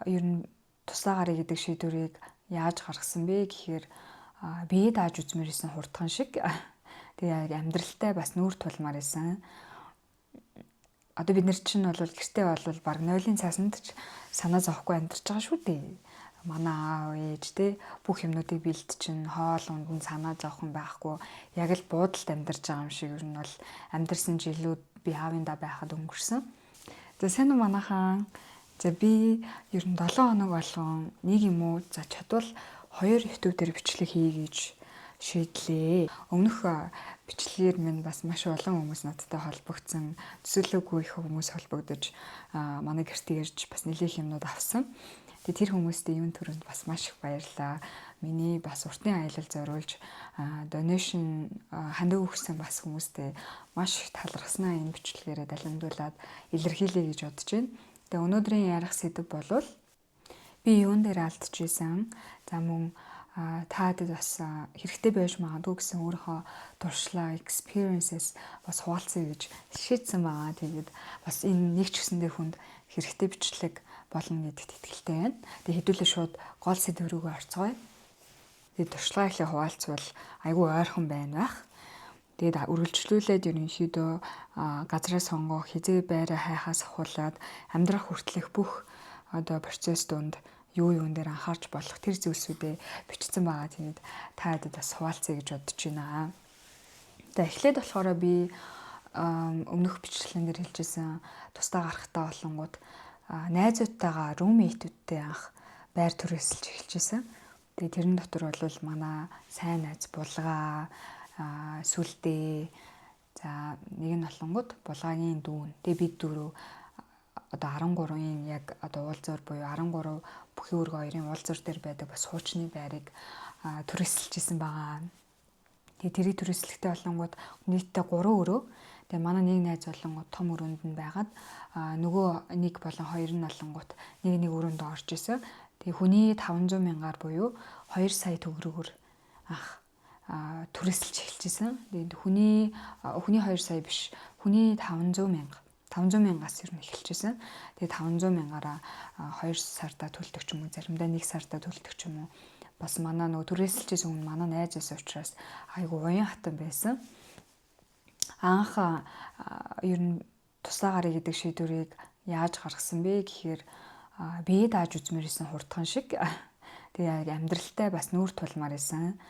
ер нь туслаа гарыг гэдэг шийдвэрийг яаж гаргасан бэ гэхээр бие дааж үзмээр исэн хурдхан шиг тэгээ яг амьдралтай бас нүүр тулмаар исэн. Одоо бид нар чинь бол гэртээ бол баг 0-ын цаасанд ч санаа зовхгүй амьдарч байгаа шүү дээ. Манай аав ээж те бүх юмнуудыг бэлд чинь хоол унд нь санаа зовхон байхгүй яг л буудалд амьдарч байгаа юм шиг ер нь бол амьдарсан жилүүд би аавын да байхад өнгөрсөн. За сайн уу манайхан. За би ер нь 7 хоног болгон нэг юм уу за чадвал 2 YouTube дээр бичлэг хий гэж шийдлээ. Өмнөх бичлэгээр минь бас маш олон хүмүүс надтай холбогдсон, төсөөлөөгүй их хүмүүс холбогдож манай гэртээ ирж бас нэлээх юмнууд авсан. Тэгээ тэр хүмүүстээ юун төрөнд бас маш их баярлалаа. Миний бас уртын аялал зориулж donation хандив өгсөн бас хүмүүстээ маш их талархснаа энэ бичлэгээрээ далимдуулаад илэрхийлье гэж бодож байна. Тэгээ өнөөдрийн ярих сэдэв болвол би юун дээр алдчихсан. За мөн таадаг бас хэрэгтэй байж магадгүй гэсэн өөрийнхөө туршлага, experiences бас хуваалцъя гэж шийдсэн байгаа. Тэгээд бас энэ нэг ч гэсэндээ хүнд хэрэгтэй бичлэг болно гэдэгт итгэлтэй байна. Тэгээд хэдүүлээ шууд гол сэдв рүүгээ орцгоё. Тэгээд туршлага ихлэ хуваалцвал айгүй ойрхон байна байх. Тэгээд үргэлжлүүлээд ерөнхийдөө газраа сонгох, хизээ байраа хайхаас ахуулаад амьдрах хүртэлх бүх одоо процесс донд юун дээр анхаарч болох тэр зүйлсүүдээ бичсэн байгаа. Тэгээд та хэдэд бас хуваалцъя гэж бодож байна. За эхлээд болохоор би өмнөх бичлэгэн дээр хэлжсэн тусдаа гарахтаа болонгууд найзуудтайгаа roommate-үүдтэй анх байр түрээсэлж эхэлжсэн. Тэгээд тэрэн дотор бол манай сайн найз Булгаа, Сүлдээ, за нэг нь болонгууд Булгаагийн дүүн. Тэгээд бид дөрөв одоо 13-ын яг одоо уулзуур буюу 13 бүхий өргө хоёрын уулзуур дээр байдаг бас хуучны байрыг түрээсэлжсэн байгаа. Тэгээ тэрийг түрээслэхтэй болонгууд нийтдээ 3 өрөө. Тэгээ манай нэг найз болонгууд том өрөөнд нь байгаад нөгөө нэг болон хоёр нь болонгууд нэг өрөөнд орж исэн. Тэгээ хүний 500 мянгаар буюу 2 сая төгрөгөөр анх түрээсэлж эхэлжсэн. Тэгээд хүний 2 сая биш, хүний 500 мянгаас ер нь эхэлжсэн. Тэгээд 500 мянгаараа 2 сарда төлдөг ч юм уу, заримдаа 1 сарда төлдөг ч юм уу. Бас манай нөгөө түрээсэлжсэн хүн манай найз байсан учраас айгу уян хатан байсан. Анх ер нь туслаа гарыг гэдэг шийдвэрийг яаж гаргасан бэ гэхээр бие дааж үзмээр исэн хурдхан шиг. Тэгээд амьдралтай бас нүүр тулмаар исэн.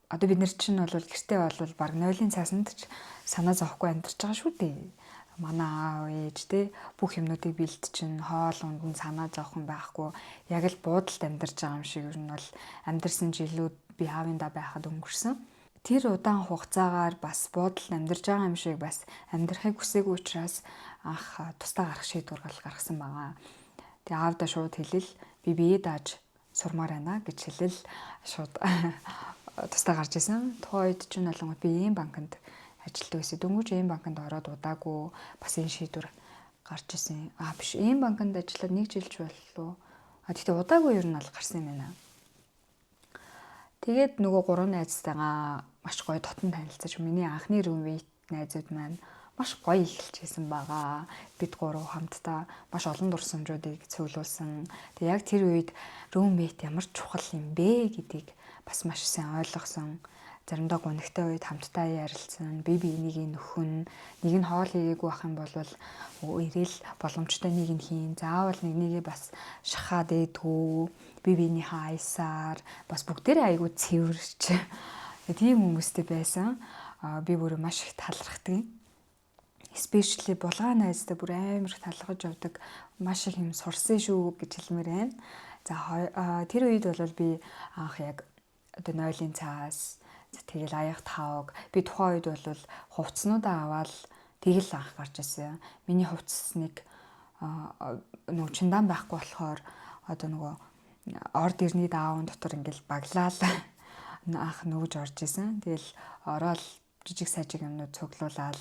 Одоо бид нар чинь бол гэртээ бол баг 0-ын цаасанд ч санаа зовхгүй амьдарч байгаа шүү дээ. Манай аав ээж те бүх юмнуудыг бэлд чинь хоол унд нь санаа зовхон байхгүй яг л буудалд амьдарч байгаа юм шиг ер нь бол амьдарсан жилүүд би аавын да байхад өнгөрсөн. Тэр удаан хугацаагаар бас буудалд амьдарч байгаа юм шиг бас амьдрахыг хүсээгүй учраас анх тусдаа гарах шийдвэр гаргасан байгаа. Тэгээ аавда шууд хэлэл би бие дааж сурмаар байна гэж хэлэл шууд тусдаа гарч исэн. Тухайн үед ч болонгод би ийм банкнд ажилтдаг байсан. Дөнгөж ийм банкнд ороод удаагүй бас энэ шийдвэр гарч исэн. Биш ийм банкнд ажиллаад 1 жилч боллоо. Тэгтээ удаагүй ер нь бол гарсан юм байна. Тэгээд нөгөө 3 найзтайгаа маш гоё дотн танилцаж миний анхны roommate найзууд маань маш гоё эхэлчихсэн байгаа. Бид 3 хамтдаа маш олон дурсамжуудыг цуглуулсан. Тэг яг тэр үед roommate ямар чухал юм бэ гэдгийг бас маш сайн ойлгосон. Заримдаа гонхтой үед хамтдаа ярилцсан. Би энийг нөхөн, нэг нь хоол хийгээгүй ах юм бол ирээл боломжтой нэг нь хийн. Заавал нэгнийг бас шахаад ээдгүү. Би биенийхээ аясаар бас бүгдээрээ айгүй цэвэрч. Тийм хүмүүстэй байсан. Би бүр маш их талархдаг. Especially Булгаа найзтай бүр амар их талархаж явдаг. Маш их юм сурсан шүү гэж хэлмээр байна. За тэр үед бол би анх яг одоо 0-ын цаас тэгэл аяг тавг би тухайн үед бол хувцснуудаа аваад тэгэл анх гарч ирсэн. Миний хувцсныг нөгөө чиндан байхгүй болохоор одоо нөгөө орд ирний даавн дотор ингээл баглаал анх нүүж орж исэн. Тэгэл ороод жижиг сажиг юмнууд цуглуулаад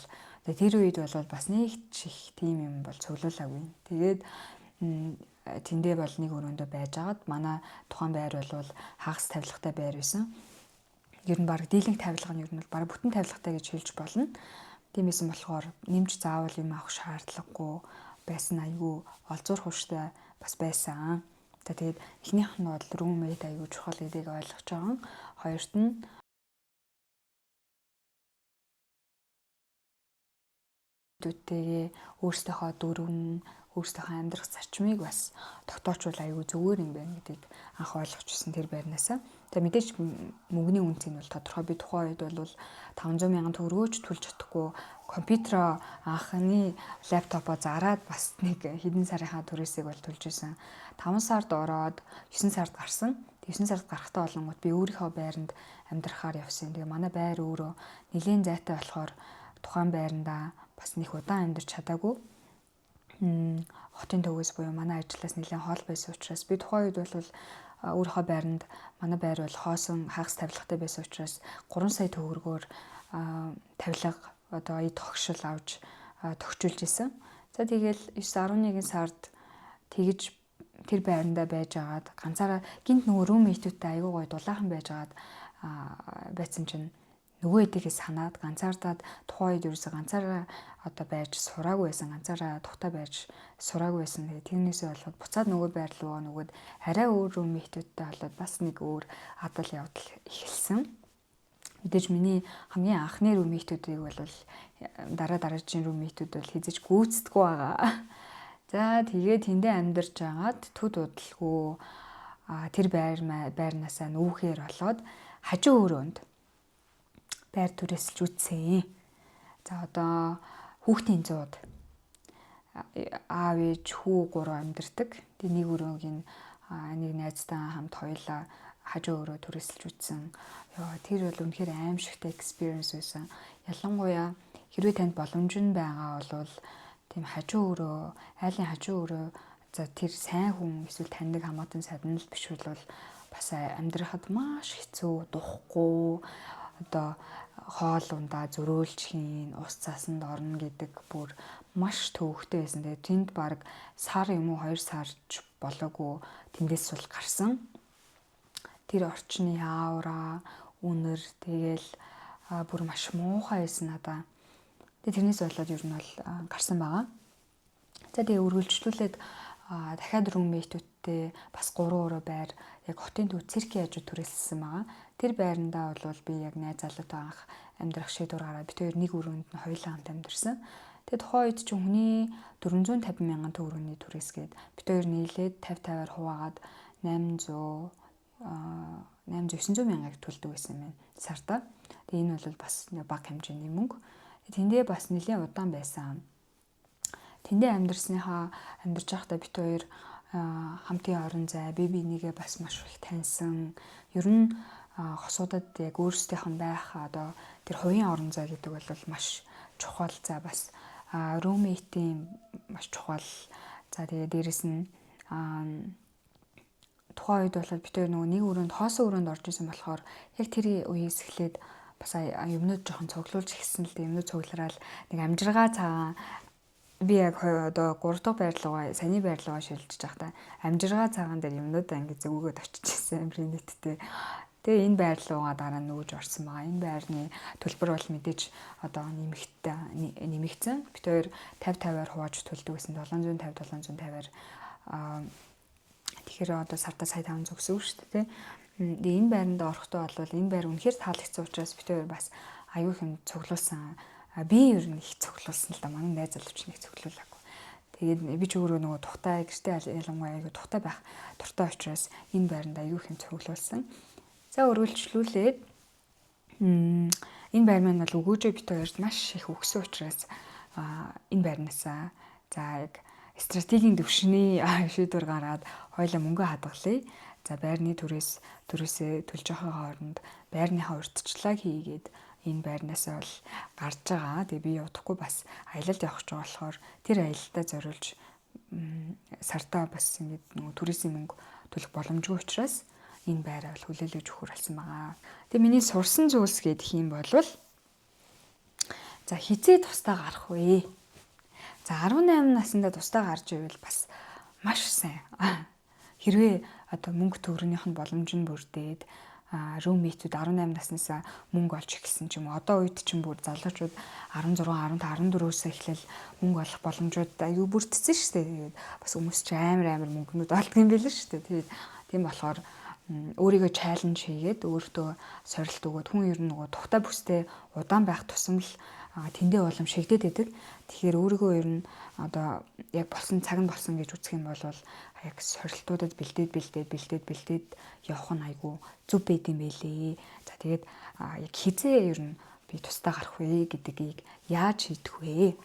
тэр үед бол бас нэг чих тийм юм бол цуглуулаагүй. Тэгээд тэндээ бол нэг өрөөндөө байжгаад манай тухайн байр бол хагас тавилгатай байр байсан. Ер нь баг дийлэнх тавилга нь ер нь бол баг бүтэн тавилгатай гэж хэлж болно. Тиймээсэн болохоор нэмж заавал юм авах шаардлагагүй байсан айгүй олзуур хууштай бас байсан. За тэгээд эхнийх нь бол roommate аягүй чухал гэдгийг ойлгож байгаа. Хоёрт нь дүүтэйгээ өөрсдийнхөө дүрм, өөрсдийнхөө амьдрах зарчмыг бас тогтоочвол аягүй зүгээр юм байна гэдгийг анх ойлгочихсон тэр байрнаасаа. За мэдээж мөнгөний үнц нь бол тодорхой. Би тухайн үед бол 500,000 төгрөгөөч төлж чадахгүй компьютероо анхны лаптопоо зараад бас нэг хэдэн сарынхаа түрээсийг бол төлж исэн. 5 сард ороод 9 сард гарсан. 9 сард гарахтаа болонгууд би өөрийнхөө байранд амьдрахаар явсан. Тэгээ манай байр өөрөө нэлийн зайтай болохоор тухайн байрандаа бас нэг удаан амьдарч чадаагүй. Хотын төвөөс буюу манай ажлаас нэлээд хоол байсан учраас би тухайн үед бол өөрийнхөө байранд манай байр бол хоосон хагас тавилгатай байсан учраас 3 сая төгрөгөөр тавилга одоо тогшил авч тогтчулж исэн. За тэгэл 9-11 сард тэгж тэр байрандаа байж агаад ганцаараа гинт нөгөө руммейтүүдтэй аягүй гоё дулаахан байж агаад байцсан чинь нөгөө эдийгээ санаад ганцаардаад тухайн үед ерөөсө ганцаараа одоо байж сураагүй байсан, ганцаараа тухтай байж сураагүй байсан. Тэгээ тэрнээсээ болоод буцаад нөгөө байр руу нөгөөд арай өөр руммейтүүдтэй болоод бас нэг өөр адал явдал эхэлсэн. Мэдээж миний хамгийн анхны руммейтүүдийг бол дараагийн руммейтүүд бол хизэж гүйцэдэггүй байгаа. За тэгээ тэндээ амьдарч агаад төд удалгүй тэр байрнаасаа нүүхээр болоод хажуу өрөөнд байр түрээсэлж үтсэн. За одоо хүүхдийн зууд аав ээж хүү гурав амьдардаг. Тэгээ нэг өрөөгийн нэг найзтайгаа хамт хоёулаа хажуу өрөө түрээсэлж үтсэн. Тэр бол үнэхээр аимшигтай experience байсан. Ялангуяа хэрвээ танд боломж нь байгаа бол тийм хажуу өрөө, айлын хажуу өрөө за тэр сайн хүн эсвэл таньдаг хамаатан саднал биш бол бас амьдрахад маш хэцүү, духгүй одоо хоол ундаа зөрөөлж хийн, ус цаасанд орно гэдэг бүр маш төвөгтэй байсан. Тэгээд тэнд баг сар юм уу 2 сарч болоогүй тэндээс сул гарсан. Тэр орчны аавра, үнэр тэгэл бүр маш муухай байсан надаа. Тэгээд тэрнээс болоод ер нь бол гарсан байгаа. За тэгээ үргэлжлүүлээд дахиад руммейтүүдтэй бас 3 өрөө байр яг хотын төв циркийн хажууд түрээсэлсэн байгаа. Тэр байрандаа бол би яг найз залуутай анх амьдрах шийдвэр гаргаад бид хоёр нэг өрөөнд нь хоёулаа хамт амьдарсан. Тэгээд тухайн үед ч хүний 450,000 төгрөгийн түрээсгээд бид хоёр нийлээд 50-50-аар хуваагаад 800-900,000-ыг төлдөг байсан юм байна сарда. Тэгээд энэ бол бас бага хэмжээний мөнгө. Тэндээ бас нэлээд удаан байсан. Тэндээ амьдарч байхдаа бид хоёр хамтын орон зай бие бинийгээ бас маш их таньсан. Ер нь хосуудад яг өөрсдийнх нь байх одоо тэр хувийн орон зай гэдэг бол маш чухал. За бас roommate-ийн маш чухал. За тэгээ дээрэс нь тухайн үед бол бид хоёр нөгөө нэг өрөөнд хоосон өрөөнд орж исэн болохоор яг тэр үеэс эхлээд бас юмнууд жоохон цуглуулж эхэлсэн л дээ. Юмнууд цуглараад нэг амжиргаа цагаан би яг одоо 3 дахь байрлалгаа саяны байрлалгаа шилжиж байхдаа амжиргаа цагаан дээр юмнуудаа ингэ зөвгөөд очижсэн амрын нийттэй. Тэгээ энэ байрлалгаа дараа нь нүүж орсон байгаа. Энэ байрны төлбөр бол мэдээж одоо нэмэгдсэн. Бид хоёр 50-50-аар хувааж төлдөг гэсэн 750-750-аар тэгэхээр одоо сартаа сая 500 гэсэн үг шүү дээ. Тэгээ энэ байранд орохдоо бол энэ байр үнэхээр таалагдсан учраас бид хоёр бас аюу их юм цуглуулсан. Би ер нь их цуглуулсан л да. Манай найз залууч нэг цуглуулаагүй. Тэгээд би ч өөрөө нөгөө тухтай гэртээ ялангуяа аюу тухтай байх дуртай учраас энэ байранд аюу их юм цуглуулсан. За өргөлжлүүлээд энэ байр маань бол өгөөжөө бит хоёрт маш их өгсөн учраас энэ байрнаасаа за яг стратегийн төвшний шийдвэр гаргаад хоёулаа мөнгө хадгалъя. За байрны түрээсээ төлж байгаа хооронд байрныхаа урьдчилгааг хийгээд энэ байрнаасаа бол гарч байгаа. Тэгээ би удахгүй бас аялалд явах гэж байгаа болохоор тэр аялалтаа зориулж сартаа бас ингэж нөгөө түрээсийн мөнгө төлөх боломжгүй учраас энэ байраа бол хүлээлгэж өгөхөр болсон байгаа. Тэгээ миний сурсан зүйлс гэдэг юм бол за хизээ тустаа гарах вэ? За 18 наснда тустаа гарч ивэл бас маш сайн. Хэрвээ одоо мөнгө төгрөгнийх нь боломж нь бүрдээд румейтүүд 18 наснаас мөнгө олж эхэлсэн ч юм уу. Одоо үед чинь бүр залуучууд 16, 15, 14-өөс эхлээл мөнгө олох боломжууд аюу бүрдсэн шүү дээ. Тэгээд бас хүмүүс ч амар мөнгөнүүд олдго юм байл шүү дээ. Тэгээд тийм болохоор өөрийгөө чаленж хийгээд өөртөө сорилт өгөөд хүн ер нь нөгөө тухтай бүстэй удаан байх тусам л тэндээ улам шигдээд байдаг. Тэгэхээр өөрийгөө ер нь одоо яг болсон цаг нь болсон гэж үзэх юм бол яг сорилтуудад бэлдээд явах нь айгүй зүв байд юм байлээ. За тэгээд яг хизээ ер нь би тусдаа гарах вэ гэдгийг яаж хийдэх вэ?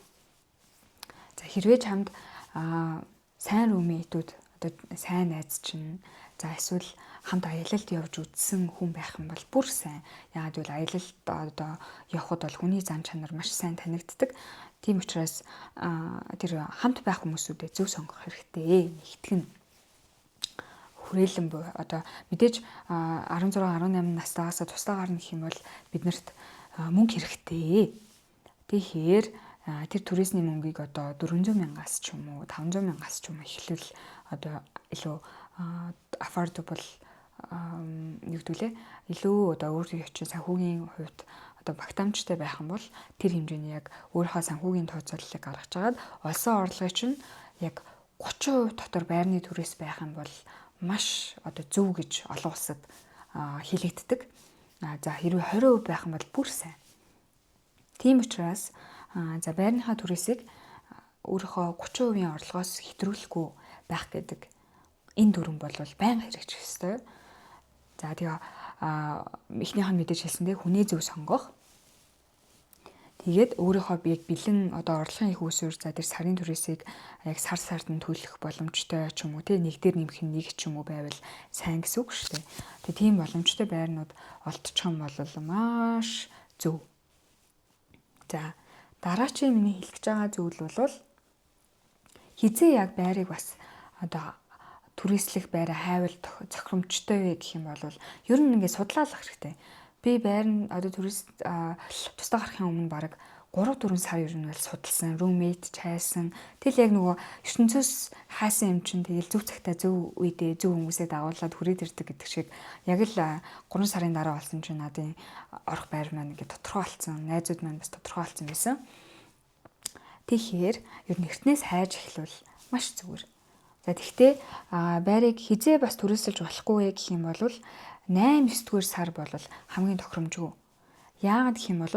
За хэрвээ чамд сайн румейтүүд одоо сайн найз чинь за эсвэл хамт аялалд явж үзсэн хүн байх юм бол бүр сайн. Яагаад гэвэл аялалд одоо явхад бол хүний зан чанар маш сайн танигддаг. Тийм учраас тэр хамт байх хүмүүсүүдэд зөв сонгох хэрэгтэй. Нэгтгэн хүрээлэн буй одоо мэдээж 16, 18 настайгаас тусдаа гарна гэх юм бол биднэрт мөнгө хэрэгтэй. Тэгэхээр тэр туризмын мөнгийг одоо 400,000-аас ч юм уу 500,000-аас ч юм уу эхлүүл одоо илүү affordable нэгдүүлээ. Илүү одоо өөрийн чинь санхүүгийн хувьд одоо багтаамжтай байх юм бол тэр хэмжээний яг өөрийнхөө санхүүгийн тооцооллыг гаргаж агаад олсон орлогын чинь яг 30% дотор байрны түрээс байх юм бол маш одоо зөв гэж олон улсад хэлэгддэг. За хэрвээ 20% байх юм бол бүр сайн. Тийм учраас за байрныхаа түрээсийг өөрийнхөө 30%-ийн орлогоос хэтрүүлэхгүй байх гэдэг энэ дүрэн бол байнга хэрэгжих ёстой. За тэгээ эхнийх нь мэдээж хэлсэндээ хүнээ зөв сонгох. Тэгээд өөрийнхөө яг бэлэн одоо орлогын их үүсвэр за тэр сарын түрээсийг яг сард нь төлөх боломжтой ч юм уу те нэг дээр нэмэх нь нэг ч юм уу байвал сайн гэсэн үг шүү дээ. Тэгээ тийм боломжтой байрнууд олдчих юм бол маш зөв. За дараачийн миний хэлэх гэж байгаа зүйл бол хизээ яг байрыг бас одоо түрээслэх байраа хайвал зохиромжтой вэ гэх юм бол ер нь ингээд судлаалах хэрэгтэй. Би байр нь одоо турист тусдаа гарахын өмнө баг 3-4 сар ер нь бол судалсан, roommate чайсан. Тэгэл яг нөгөө ертөнцөөс хаасан юм чинь тэгэл зөв цагтаа зөв үедээ зөв хүмүүсээ дагуулад хүрээд ирдэг гэдэг шиг яг л 3 сарын дараа болсон чинь надын орох байр маань ингээд тодорхой болсон. Найзууд маань бас тодорхой болсон байсан. Тэгэхээр ер нь эртнээс хайж эхлүүл маш зүгээр. За тэгвэл байрыг хизээ бас түрээсэлж болохгүй гэх юм бол 8-9-р сар бол хамгийн тохиромжгүй. Яагаад гэх юм бол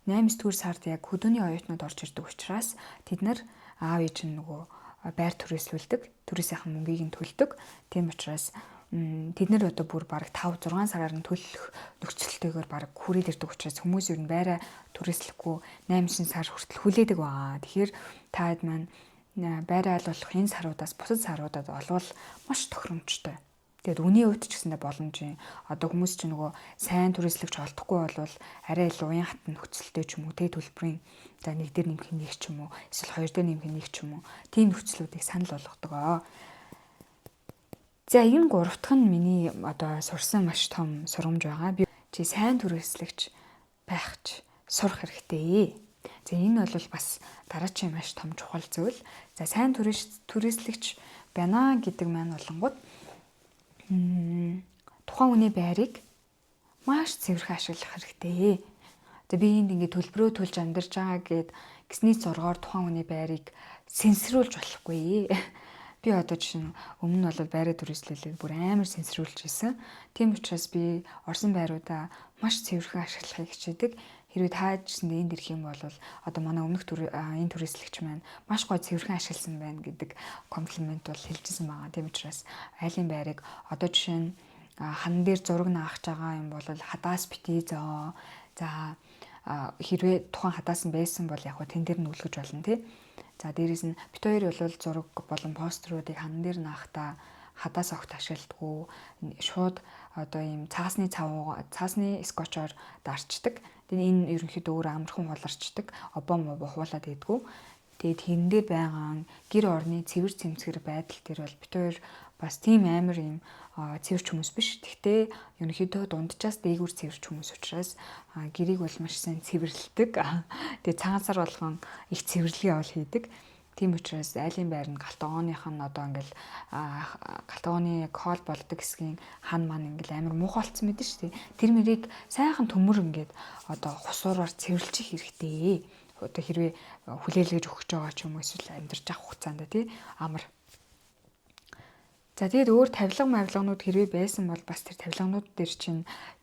8-9-р сард яг хөдөөний оюутнууд орж ирдэг учраас тэд нар аав ээж нь нөгөө байр түрээслүүлдэг, түрээсийнхэн мөнгийг нь төлдөг. Тийм учраас тэд нар одоо бүр бараг 5-6 сараар нь төлөх нөхцөлтэйгээр бараг хүрээд ирдэг учраас хүмүүс ер нь байраа түрээслэхгүй 8-9 сар хүртэл хүлээдэг байгаа. Тэгэхээр таад маань байраа алуулах энэ саруудаас бусад саруудад олвол маш тохиромжтой. Тэгээд үний хувьд ч гэсэндээ боломжийн одоо хүмүүс чинь нөгөө сайн түрээслэгч олдохгүй бол арай илүү уян хатан нөхцөлтэй ч юм уу тэ төлбөрийн за нэг дээр нэмэх нэг ч юм уу эсвэл хоёр дээр нэмэх нэг ч юм уу тийм нөхцлүүдийг санал болгодог. За энэ гуравтх нь миний одоо сурсан маш том сургамж байгаа. Би чи сайн түрээслэгч байх ч сурах хэрэгтэй. За энэ бол бас дараачийн маш том чухал зүйл. За сайн түрээслэгч байна гэдэг маань болонгууд тухайн хүний байрыг маш цэвэрхэн ашиглах хэрэгтэй. За би энд ингээд төлбөрөө төлж амьдарч байгаа гэсний зургаар тухайн хүний байрыг сэнсрүүлж болохгүй. Би одоо жишээ нь өмнө нь бол байраа түрээслэлийг бүр амар сэнсрүүлж ирсэн. Тийм учраас би орсон байруудаа маш цэвэрхэн ашиглахыг хичээдэг. Хэрвээ таажсанд энд ирэх юм бол одоо манай өмнөх энэ түрээслэгч маань маш гоё цэвэрхэн ашигласан байна гэдэг комплимент бол хэлжсэн байгаа. Тийм учраас айлын байрыг одоо жишээ нь хан дээр зураг наах байгаа юм бол хадаас битээ зөө. За хэрвээ тухайн хадаас нь байсан бол яг тэн дээр нь үлгэж болно тий. За дээрээс нь бит хоёр бол зураг болон постеруудыг хан дээр наахтаа хадаас огт ашигладаггүй. Шууд одоо ийм цаасны скотчоор дарчдаг. Тэгээд энэ ерөнхийдөө өөр амархан хуларчдаг. Обоо мобо хуулаад идэггүй. Тэгээд тэрэндээ байгаа гэр орны цэвэр цэмцгэр байдал тэр бол бит хоёр бас тийм амар юм цэвэрч хүмүүс биш. Гэхдээ ерөнхийдөө дунджаас дээгүүр цэвэрч хүмүүс учраас гэрийг бол маш сайн цэвэрлдэг. Тэгээд цагаан сар болгон их цэвэрлэгээ ол хийдэг. Тийм учраас айлын байр нь галтгооных нь одоо ингээл галтгооны кол болдог хэсгийн хан маань ингээл амар муухайлцсан мэдэн шүү дээ. Тэр мэрийг сайхан төмөр ингээд одоо хусуураар цэвэрлчих хэрэгтэй. Одоо хэрвээ хүлээлгэж өгч байгаа ч юм уу эсвэл амьдарч авах хугацаанд тий амар. За тэгээд өөр тавилганууд хэрвээ байсан бол бас тэр тавилганууд дээр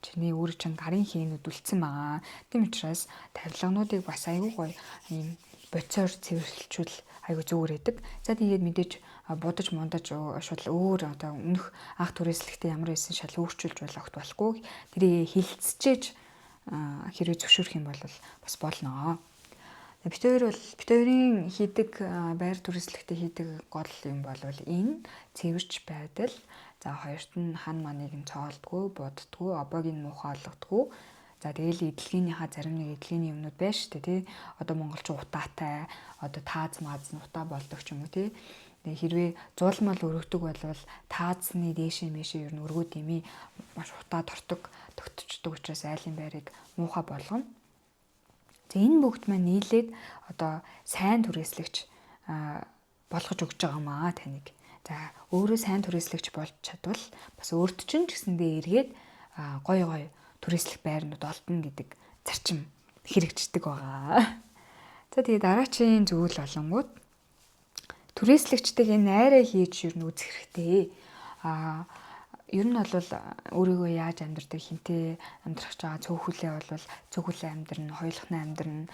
чиний өөр гарын хээнүүд үлдсэн байгаа. Тийм учраас тавилгануудыг бас аюу гоё ийм боцоор цэвэрлжүүл аюу зүгээр байдаг. За тэгээд мэдээж будаж мондаж шууд өөр одоо өмнөх анх түрээслэхдээ ямар байсан шал өөрчилж болох болохгүй. Тэрийг хилцчихэж хэрвээ зөвшөөрөх юм бол бас болно. Бид хоёрын хийдэг байр түрээслэхдээ хийдэг гол юм бол энэ цэвэрч байдал. За хоёрт нь хан маныг нь цоолдгүй, буддгүй, обоог нь муухай олгодгүй. За тэгэл эдлэгийнхаа зарим нэг эдлэгийн юмнууд байна шүү дээ тий. Одоо монголчин утаатай, одоо тааз мааз нь утаа болдог ч юм уу тий. Хэрвээ зуулмал өргөдөг бол таазны дээшээ мэшээ ер нь өргөө димий маш утаа тогтцдог учраас айлын байрыг муухай болгоно. За энэ бүгд маань нийлээд одоо сайн түрээслэгч болгож өгч байгаамаа таныг. За өөрөө сайн түрээслэгч болж чадвал бас өөрт чинь ч гэсэндээ эргээд гой түрээслэх байрнууд олдно гэдэг зарчим хэрэгждэг байгаа. За тэгээ дараачийн зүйл болонгууд түрээслэгчтэйгээ найраа хийж ер нь үзэх хэрэгтэй. Ер нь бол өөрийгөө яаж амьдрдаг хинтээ амьдрах гэж байгаа цөөхөлөө бол цөөхөлөө амьдрна, хоёулахны амьдрна.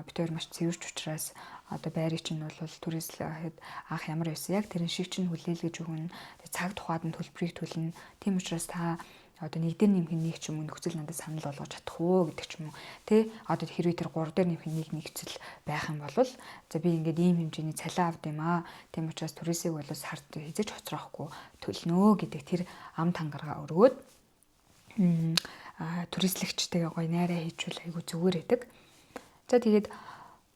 Бид хоёр маш цэвэрч учраас одоо байрыг чинь бол түрээслэхэд анх ямар байсан яг тэрэн шиг чинь хүлээлгэж өгнө. Цаг тухайд нь төлбөрийг төлнө. Тийм учраас та одоо нэг дээр нэмэх нэг ч юм уу нөхцөл надад санал болгож чадах уу гэдэг ч юм уу. Тэ одоо хэрвээ тэр 3 дээр нэмэх нэг нөхцөл байх юм бол за би ингээд ийм хэмжээний цалин авд юм аа. Тийм учраас түрээсийг бол сард хязгаарч хоцроохгүй төлнө гэдэг тэр ам тангараа өргөөд түрээслэгчтэйгээ гоё найраа хийжүүл айгу зүгээр байдаг. За тэгээд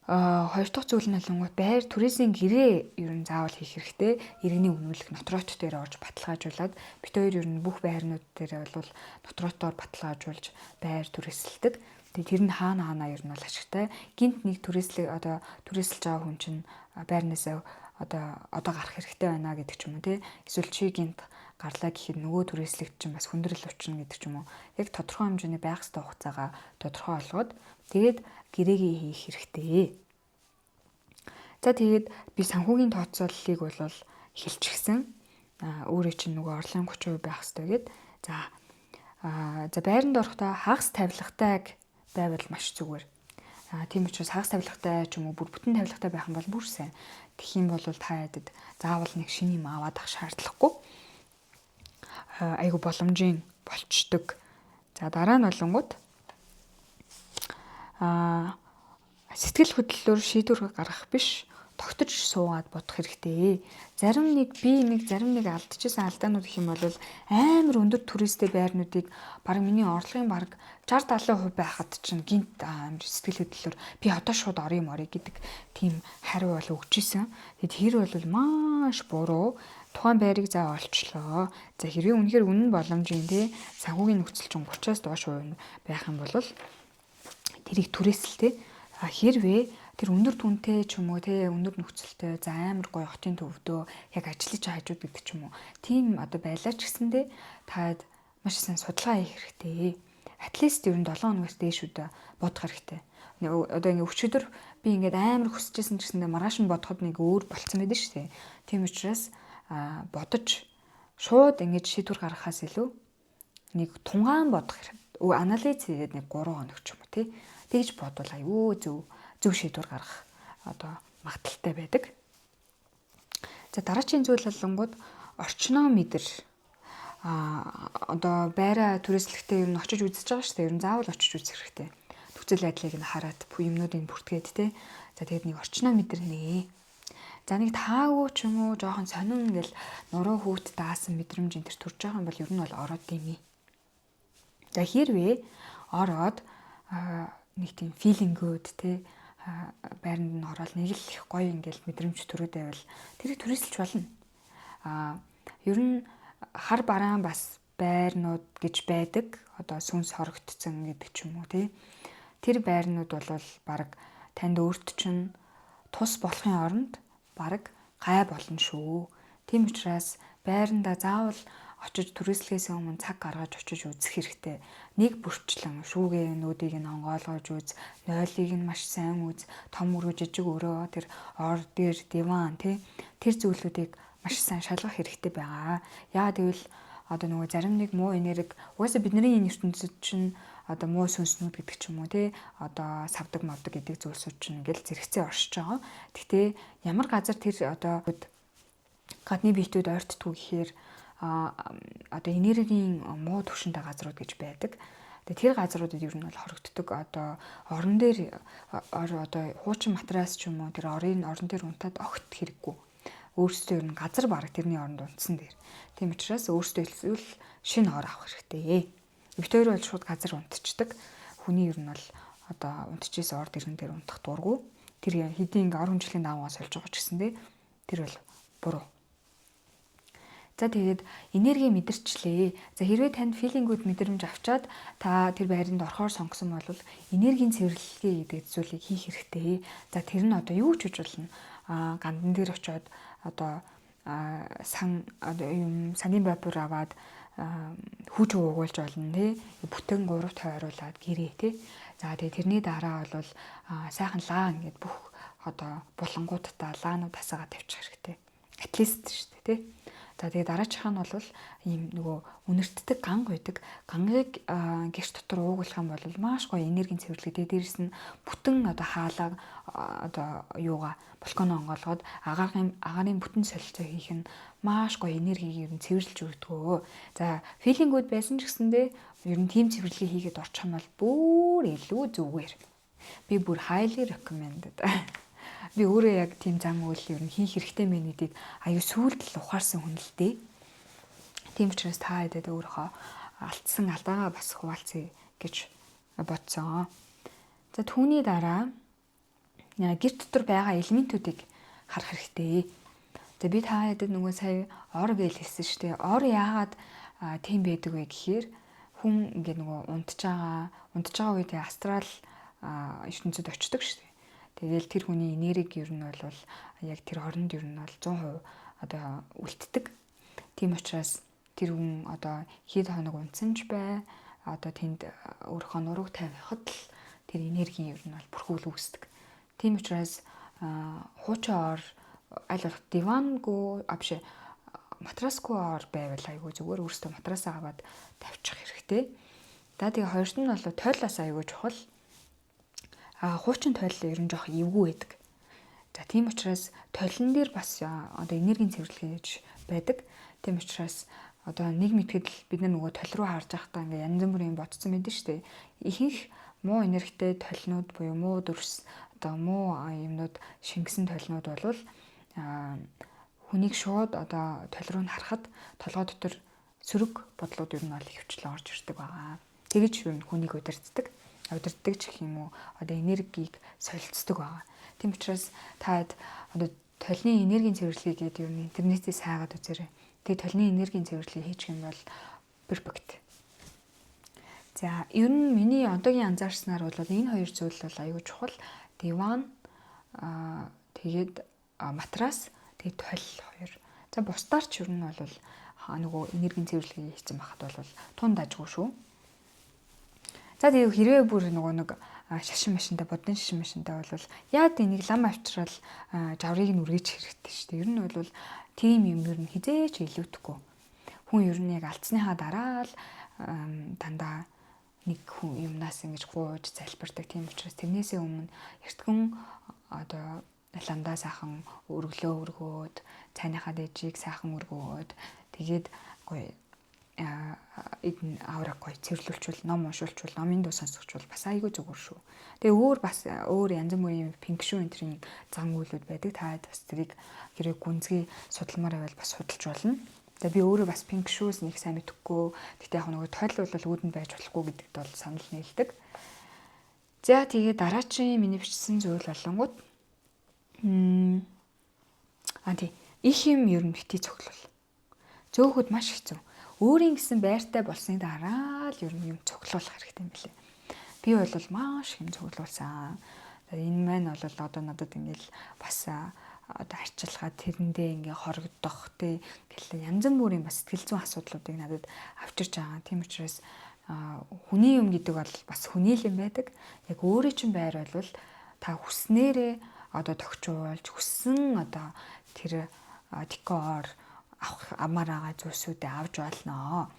хоёр дахь зүйл нь болонгууд байр түрээсийн гэрээ ер нь заавал хийх хэрэгтэй. Иргэний өмнөлөх нотрот дээр орж баталгаажуулаад бид хоёр ер нь бүх байрнууд дээр бол нотротоор баталгаажуулж байр түрээсэлдэг. Тэгээд тэр нь хаана ер нь бол ашигтай. Гинт нэг түрээслэг одоо түрээсэлж байгаа хүн чинь байрнаасаа одоо гарах хэрэгтэй байна гэдэг ч юм уу тий. Эсвэл чи гинт гарлаа гэхэд нөгөө түрээслэгч чинь бас хүндрэл учрна гэдэг ч юм уу. Яг тодорхой хэмжээний байх ёстой хугацаагаа тодорхой олгоод тэгээд гэрээгээ хийх хэрэгтэй. За тэгээд би санхүүгийн тооцооллыг бол хэлчихсэн. Өөрөө чинь нөгөө орлогын 30% байх ёстой гэд. За байранд орохдоо хагас тавилгатай байвал маш зүгээр. Тийм учраас хагас тавилгатай ч юм уу бүр бүтэн тавилгатай байх юм бол бүр сайн. Тэгэх юм бол та яадаг заавал нэг шинэ юм аваад ах шаардлагагүй. Айгу боломжийн болчдөг. За дараа нь болонгууд сэтгэл хөдлөлөөр шийдвэр гаргах биш тогтож суугаад бодох хэрэгтэй. Зарим нэг алдчихсан алдаанууд гэх юм бол амар өндөр түрээстэй байрнуудыг баг миний орлогын баг 60-70% байхад чинь гинт амар сэтгэл хөдлөлөөр би одоо шууд орё гэдэг тийм хариу бол өгч исэн. Тэгэд тэр бол маш буруу. Тухайн байрыг заа олчлоо. За хэрвээ үнэхээр үнэн боломжийн тий санхүүгийн нөхцөл чинь 30-аас доош хувь байх юм бол тэрийг түрээсэлтэй. Хэрвээ тэр өндөр түнтэй ч юм уу тий өндөр нөхцөлтэй за амар гоё хотын төвдөө яг ажиллаж байгаа хажууд гэдэг ч юм уу. Тийм одоо байлаа ч гэсэндээ та маш сайн судалгаа хийх хэрэгтэй. Атлист ер нь 7 хоногоос дээш үдэ бодох хэрэгтэй. Одоо ингээ өчигдөр би ингээд амар хүсэжсэн ч гэсэндээ маргааш нь бодоход нэг өөр болцсон байдаг шүү дээ. Тийм учраас бодож шууд ингэж шийдвэр гаргахаас илүү нэг тунгаан бодох хэрэгтэй. Анализ хийгээд нэг 3 хоног ч юм уу тий. Тэгж бодвол аюу зөв шийдвэр гаргах одоо магадaltaй байдаг. За дараагийн зүйл болонгууд орчноо мэдэр одоо байраа түрээслэхдээ ер нь очиж үзэж байгаа шүү дээ. Ер нь заавал очиж үзэх хэрэгтэй. Нөхцөл байдлыг нь хараад юмнуудыг бүртгээд тий. За тэгээд нэг орчноо мэдэрнэ. За нэг таагүй ч юм уу жоохон сонин ингээл нуруу хүүт даасан мэдрэмж энэ төр төрж байгаа юм бол ер нь бол ороод димий. За хэрвээ ороод нэг тийм филингүүд тий байранд нь ороод нэг л их гоё ингээл мэдрэмж төрөөд байвал тэрийг түрээсэлж болно. Ер нь хар бараан бас байрнууд гэж байдаг. Одоо сүнс хорогдсон гэдэг ч юм уу тий. Тэр байрнууд бол баг танд өөрт чинь тус болохын оронд бараг гай болно шүү. Тийм учраас байранда заавал очиж түрээслэхээс өмнө цаг гаргаж очиж үзэх хэрэгтэй. Нэг бүрчлэн шүүгэнүүдийг нь онгойлгож үз, нойлыг нь маш сайн үз, том өрөө жижиг өрөө тэр ор дээр диван тэр зүйлүүдийг маш сайн шалгах хэрэгтэй байгаа. Яагаад гэвэл одоо нөгөө зарим нэг муу энерги угаасаа бидний энэ ертөнцид чинь одоо муу сүнснүүд гэдэг ч юм уу одоо савдаг мавдаг гэдэг зүйлсүүд чинь ингээл зэрэгцээ оршиж байгаа. Гэхдээ ямар газар тэр одоо гадны биетүүд ойртдгүй гэхээр одоо энергийн муу түвшинтэй газрууд гэж байдаг. Тэгээ тэр газруудад ер нь бол хорогддог одоо орон дээр одоо хуучин материалс ч юм уу тэр орон дээр унтаад огт хэрэггүй. Өөрсдөө ер нь газар бараг тэрний оронд унтсан дээр. Тийм учраас өөрсдөө эсвэл шинэ ор авах хэрэгтэй. Битээр бол шууд газар унтчихдаг. Хүний ер нь бол одоо унтчихээс ор дэрэн дээр унтах дурггүй. Тэр хэдийн 10 жилийн даваагаас олж байгаа ч гэсэндээ тэр бол буруу. За тэгээд энерги мэдэрчлээ. За хэрвээ танд филингүүд мэдрэмж авчаад та тэр байранд орохоор сонгосон бол энергийн цэвэрлэгээ гэдэг зүйлийг хийх хэрэгтэй. За тэр нь одоо юу ч гэж болно. Гандан дээр очиод одоо сангийн байпур аваад хүүч уугуулж болно тий. Бүтэн 3 тойруулаад гэрээ тий. За тэгээд тэрний дараа бол сайхан лаа ингээд бүх одоо булангуудтай лаанууд хасаагаа тавьчих хэрэгтэй. Атлист шүү дээ тий. За тэгээ дараачих нь бол ийм нөгөө үнэртдэг ганг байдаг. Гангийг гэрч дотор уугуулах юм бол маш гоё энергийн цэвэрлэгээ. Дээрээс нь бүтэн одоо хаалаа одоо юугаа балконо онгоолгоод агаарын бүтэн солилцоо хийх нь маш гоё энергийг ер нь цэвэрлж өгдөг. За филингүүд байсан ч гэсэндээ ер нь тим цэвэрлэгээ хийгээд орчих юм бол бүр илүү зүгээр. Би бүр highly recommended. Би өөрөө яг тийм зам үйл ер нь хийх хэрэгтэй мэн гэдгийг аюу сүүлд л ухаарсан хүн л дээ. Тийм учраас та хэдэд өөрийнхөө алдсан алдаагаа бас хуваалцъя гэж бодсон. За түүний дараа гэр дотор байгаа элементүүдийг харах хэрэгтэй. За би та хэдэд нөгөө сая ор гэж хэлсэн шүү дээ. Ор яагаад тийм байдаг вэ гэхээр хүн ингээ нөгөө унтж байгаа үед астрал ертөнцид очдог шүү дээ. Тэгэл тэр хүний энерги ер нь бол яг тэр оронд ер нь бол 100% одоо үлддэг. Тийм учраас тэр хүн одоо хэд хоног унтсан ч бай одоо тэнд өөрийнхөө нурууг тавихад л тэр энерги ер нь бол бүрхүүл үүсдэг. Тийм учраас хуучин ор аль болох дивангүй матрасгүй ор байвал айгүй зүгээр өөрөөсөө матрасаа аваад тавьчих хэрэгтэй. За тэгээ хоёрт нь бол тойлоос айгүй чухал. Хуучин тойлол ер нь жоох эвгүй байдаг. За тийм учраас тойлон дээр бас одоо энергийн цэвэрлэгээ гэж байдаг. Тийм учраас одоо нэг мэтгэд л бид нар нөгөө тойл руу харж байхдаа ингээ янз бүрийн бодсон байдаг шүү дээ. Ихэнх муу энергитэй тойлнууд буюу муу дүрс одоо муу юмнууд шингэсэн тойлнууд бол хүнийг шууд одоо тойл руу нь харахад толгой дотор сөрөг бодлууд ер нь бол хөвчлэн орж ирдэг байгаа. Тэгэж юу хүнийг удирддаг ч гэх юм уу одоо энергийг солилцдог байгаа. Тийм учраас та одоо толны энергийн цэвэрлэгээ гэдэг юм интернетээс хайгаад үзээрэй. Тэгээ толны энергийн цэвэрлэгээ хийчих юм бол перфект. За ер нь миний одоогийн анзаарснаар бол энэ хоёр зүйл бол аюул чухал. Диван тэгээд матрас тэгээд тойл хоёр. За бусдаар ч ер нь бол нөгөө энергийн цэвэрлэгээ хийсэн байхад бол тун дажгүй шүү. За тэгээ хэрвээ бүр нөгөө нэг шашин машинтай бодон шашин машинтай бол яад энийг лам авчрал жаврыг нь үргэж хэрэгтэй шүү дээ. Ер нь бол тийм юм ер нь хизээч илүүдэхгүй. Хүн ер нь яг алдсныхаа дараа л дандаа нэг хүн юмнаас ингэж гууж залбирдаг. Тийм учраас тэрнээсээ өмнө эртхэн одоо ламдаа сайхан өргөлөө өргөөд цайныхаа дэжийг сайхан өргөөд тэгээд гоё эдэн авраг гоё цэвэрлүүлчихвэл ном уншуулчихвал номын дуу сонсгочвол бас айгүй зүгээр шүү. Тэгээ өөр янз бүрийн пинк шүү энтрийн зам үйлүүд байдаг. Та бас тэрийг хэрэг гүнзгий судалмаар байвал бас судалж болно. Тэгээ би өөрөө бас пинк шүүс нэг сайн мэдэхгүй. Тэгтээ яг нөгөө тойл бол үүдэнд байж болохгүй гэдэгт бол санал нийлдэг. За тэгээ дараачийн миний бичсэн зүйл болонгууд их юм ер нь бити цоглол. Зөөхөд маш хэцүү. Өөрийн гэсэн байртай болсны дараа л ер нь юм цуглуулах хэрэгтэй юм билээ. Би бол маш хэм цуглуулсан. Энэ маань бол одоо надад ингээл бас одоо арчилгаад тэрэндээ ингээ хорогдох тий ингээл янз бүрийн бас сэтгэл зүйн асуудлуудыг надад авчирч байгаа. Тийм учраас хүний юм гэдэг бол бас хүний л юм байдаг. Яг өөрөө чинь байр болвол та хүснээрээ одоо тохижуулж хүссэн одоо тэр декор авах амаар байгаа зүйлсүүдээ авч болно.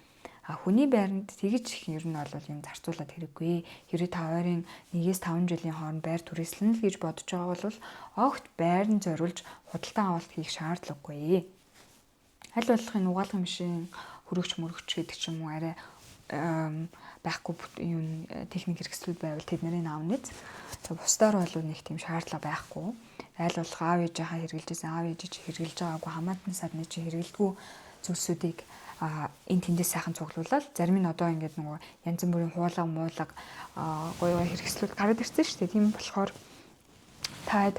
Хүний байранд тэгж их ер нь бол юм зарцуулаад хэрэггүй. Хэрвээ та ойрын 1-5 жилийн хооронд байр түрээслэн л гэж бодож байгаа бол огт байранд зориулж худалдан авалт хийх шаардлагагүй. Аль болох энэ угаалгын машин хөрөгч мөрөгч гэдэг ч юм уу арай байхгүй юм техник хэрэгслүүд байвал тэдний наавныз. Бусдаар бол нэг тийм шаардлага байхгүй. Аль болох аав ээжийнхаа хэрэгжилжсэн аав ээж хэрэгжилж байгаагүй хамаатан садны чи хэрэгэлдэггүй зүйлсүүдийг энэ тэндээс сайхан цуглуулаад зарим нь одоо ингээд нөгөө янз бүрийн хуулга муулга гоё хэрэгслүүд гараад ирсэн шүү дээ. Тийм болохоор таад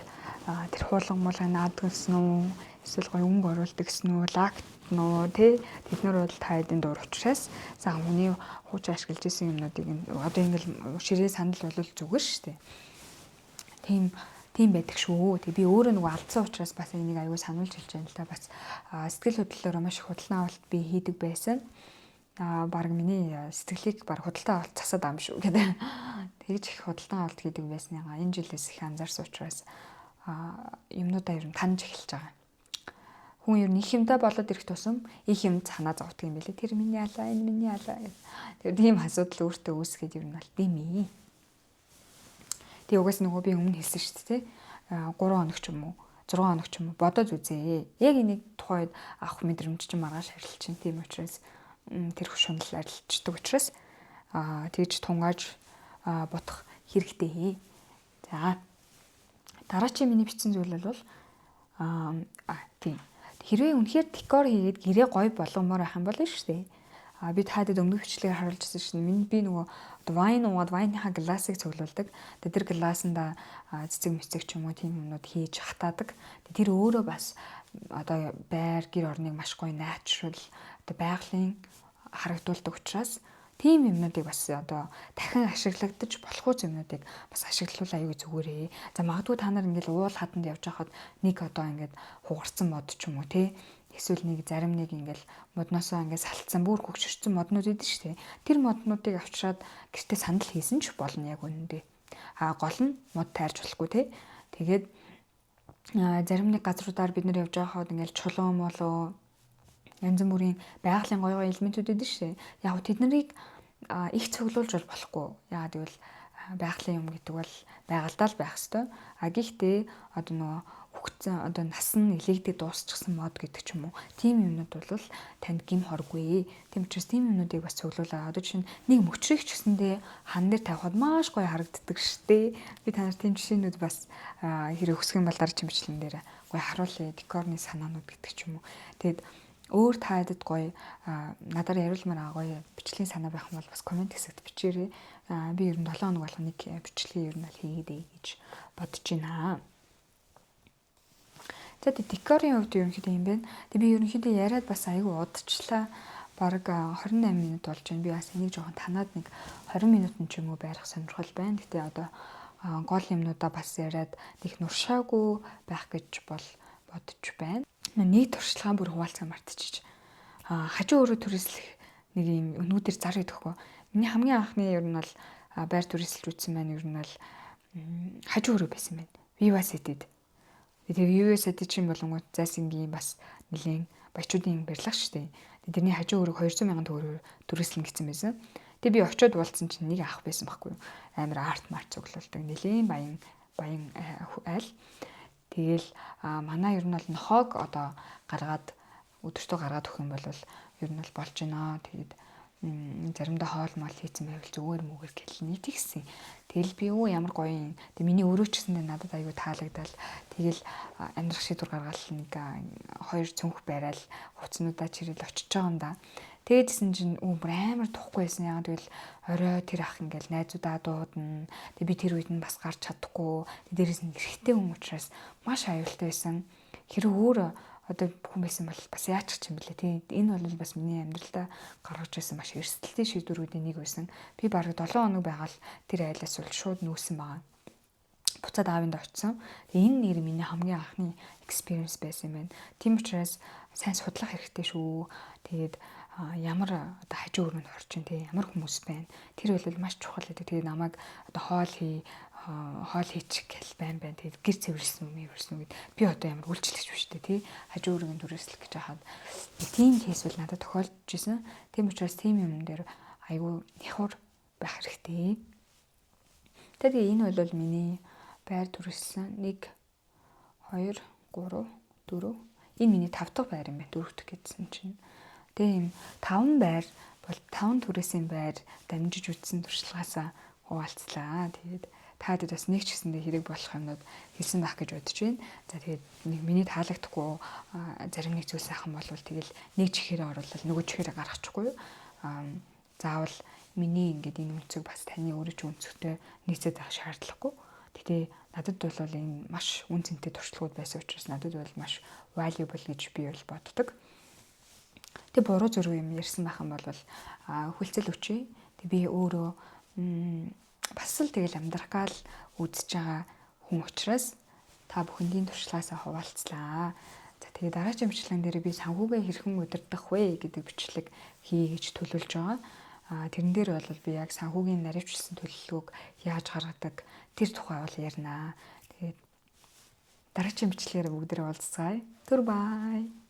тэр хуулга муулга наадаг гэсэн үү эсвэл гоё өнгө оруулдаг гэсэн үү лакт нөө тий тэднэр бол таадын дур учраас сайхан хүний хууч ашиглаж исэн юмнуудыг одоо ингээд ширээ санал болвол зүгээр шүү дээ. Тийм байдаг шүү. Тэг би өөрөө нөгөө алдсан учраас бас энийг аягүй сануулж хэлж байна л та. Бас сэтгэл хөдлөлөөр маш их худалдан авалт би хийдэг байсан. Бараг миний сэтгэлийг баг худалдан авалт засаад байгаа юм шүү гэдэг. Тэгж их худалдан авалт хийдэг байсныгаа энэ жилээс их анзаарсан учраас юмнуудаа ер нь таньж эхэлж байгаа. Хүн ер нь их юмдаа болоод ирэх тусам их юм санаа зовдөг юм билээ. Тэр миний алаа, энэ миний алаа. Тэр тийм асуудал өөртөө үүсгээд ер нь бол димээ. Тэгээ угаас нөгөө би өмнө хэлсэн шүү дээ. 3 хоног ч юм уу 6 хоног ч юм уу бодоод үзье. Яг энийг тухайд авах мэдрэмж чинь маргааш харилж чинь. Тийм учраас тэр шунал арилждаг учраас тэгж тунгааж бодох хэрэгтэй. За дараачийн миний бичсэн зүйл бол тийм. Хэрвээ үнэхээр декор хийгээд гэрээ гоё болгомоор байх юм бол шүү дээ. Би таадад өмнөх бичлэгээр харуулжсэн шин би нөгөө вайн уугаад вайныхаа глассыг цуглуулдаг. Тэр глассанда цэцэг мэцэг ч юм уу тийм юмнууд хийж хатаадаг. Тэр өөрөө бас одоо байр гэр орныг маш гоё natural одоо байгалийн харагдуулдаг учраас тийм юмнуудыг бас одоо дахин ашиглагдаж болох үс юмнуудыг бас ашиглуулаа аюу зүгээрээ. За магадгүй та нар ингээл уул хаданд явж байхад нэг одоо ингээд хугарсан мод ч юм уу тий эсвэл нэг зарим нэг ингээл модносоо ингээд салтсан бүр хөгшөрсөн моднууд идэв шүү дээ. Тэр моднуудыг авчираад гэртээ сандал хийсэн ч болно яг үнэндээ. Гол нь мод тайрж болохгүй тий. Тэгээд зарим нэг газруудаар бид нэр явж байхад ингээл чулуун молоо янз бүрийн байгалийн гоё гоё элементүүд идэв шүү дээ. Яг тэд нарыг их цуглуулж бол болохгүй. Яагаад гэвэл байгалийн юм гэдэг бол байгальдаа л байх ёстой. Гэхдээ одоо нөгөө хөгцсөн одоо нас нь илэгдээ дуусчихсан мод гэдэг ч юм уу. Тийм юмнууд бол танд гим хоргүй. Тийм учраас тийм юмнуудыг бас цуглуулаа. Одоо жишээ нь нэг мөчрийг ч гэсэндээ хан дээр тавихад маш гоё харагддаг штэ. Би та нарт тийм жишээнүүд бас хэрэг өсгөх юм бол дараагийн бичлэн дээр гоё харуулъя. Декорны санаанууд гэдэг ч юм уу. Тэгэд өөр таадад гоё надаар яриулмаар гоё бичлэгийн санаа байх юм бол бас комент хэсэгт бичээрэй. Би ер нь 7 хоног болгоо нэг бичлэгийг ер нь бол хийгээд гэж бодож байна. За декорын хувьд ерөнхийдөө юм байна. Тэг би ерөнхийдөө яриад бас айгүй удажчлаа. Бараг 28 минут болж байна. Би бас энийг жоохон танаад нэг 20 минутын ч юм уу байрах сонирхол байна. Гэтэ одоо гол юмнуудаа бас яриад нэг нуршаагүй байх гэж бол бодож байна. Нэг туршлагаа бүр хуваалцаа мартчихж. Хажуу өрөө түрээслэх нэг юм өнүүдэр зар өгөхгүй. Миний хамгийн анхны ер нь бол байр түрээсэлж үзсэн маань ер нь бол хажуу өрөө байсан байна. Viva-City-д. Тэгээ Viva-City чинь болонгууд зайсангийн бас нэлийн баячуудын барилга шүү дээ. Тэрний хажуу өрөөг 200,000 төгрөгөөр түрээслэн гэсэн байсан. Тэгээ би очиод уулзсан чинь нэг ах байсан байхгүй юу. Амар арт март цуглуулдаг. Нэлийн баян айл. Тэгэл манай ер нь бол нохоог одоо гаргаад өдөртөө гаргаад өгөх юм бол ер нь бол болж байна. Тэгээд заримдаа хоол мол хийцэн байвал зүгээр мүгээр гэлний тэгсэн. Тэгэл би юу ямар гоё юм. Тэг миний өрөө ч гэсэндээ надад аягүй таалагдал. Тэгэл амьдрах шийдвэр гаргаад нэг хоёр цүнх барайл хувцнуудаа чирэл очиж байгаа юм да. Тэгээдсэн чинь бүр амар тухгүй байсан. Яагаад гэвэл орой тэр ах ингээл найзуудаа дуудана. Тэг би тэр үед нь бас гарч чадахгүй. Дээрээс нь эрэгтэй хүн учраас маш аюултай байсан. Хэрэв өөр одоо хүн байсан бол бас яачих юм бэлээ. Тийм энэ бол бас миний амьдралдаа гаргаж ирсэн маш эрсдэлтэй шийдвэрүүдийн нэг байсан. Би бараг 7 хоног байгаад тэр айлаас бол шууд нүүсэн байгаа. буцаад аавынд очсон. Тэгээ энэ нэр миний хамгийн анхны experience байсан юм байна. Тийм учраас сайн судлах хэрэгтэй шүү. Тэгээд ямар одоо хажуу өрөөнд орж ин тий ямар хүмүүс байна. Тэр бол маш чухал гэдэг. Тэгээд намайг одоо хоол хийчих гэл байна. Тэгээд гэр цэвэрлсэн юм ерсэн гэд би одоо ямар үйлчлэгч биш үү тий хажуу өрөөнд түрээслэх гэж хаад тийм кейс бол надад тохиолдож исэн. Тийм учраас тийм юм дээр айгүй нэхур байх хэрэгтэй. Тэгээд энэ бол миний байр түрээссэн 1 2 3 4 энэ миний 5 дахь байр юм байна. 4 дахь гэдсэн чинь. Тэгээ юм 5 байр бол 5 түрээсийн байр дамжиж үтсэн туршлагаасаа хуваалцлаа. Тэгээд таад бас нэг ч гэсэндээ хэрэг болох юмнууд хэлсэн байх гэж бодож байна. За тэгээд нэг миний таалагдахгүй зарим нэг зүйл сайхан болвол тэгэл нэг чихээрээ оруулаад нөгөө чихээрээ гаргачихгүй юу. Заавал миний ингээд энэ үнцэг бас таны өөрөө ч үнцгтэй нийцээд байх шаардлагагүй. Гэтэ надад бол энэ маш үн цэнтэй туршлагууд байсан учраас надад бол маш valuable гэж би бол боддог. Тэг буруу зөрүү юм ярьсан байх юм бол хүлцэл өчье. Тэг би өөрөө бас л тэгэл амьдрахгаал үзэж байгаа хүн учраас та бүхэндийн туршлагаасаа хуваалцлаа. За тэгээ дараагийн бичлэгэн дээр би санхүүгээ хэрхэн удирдах вэ гэдэг бичлэг хий гэж төлөвлөж байгаа. Тэрэн дээр бол би яг санхүүгийн наривчлсан төлөвлөгөөг яаж гаргадаг тэр тухай бол ярина. Тэгээд дараагийн бичлэгээр бүгдээрээ уулзцгаая. Түр бай.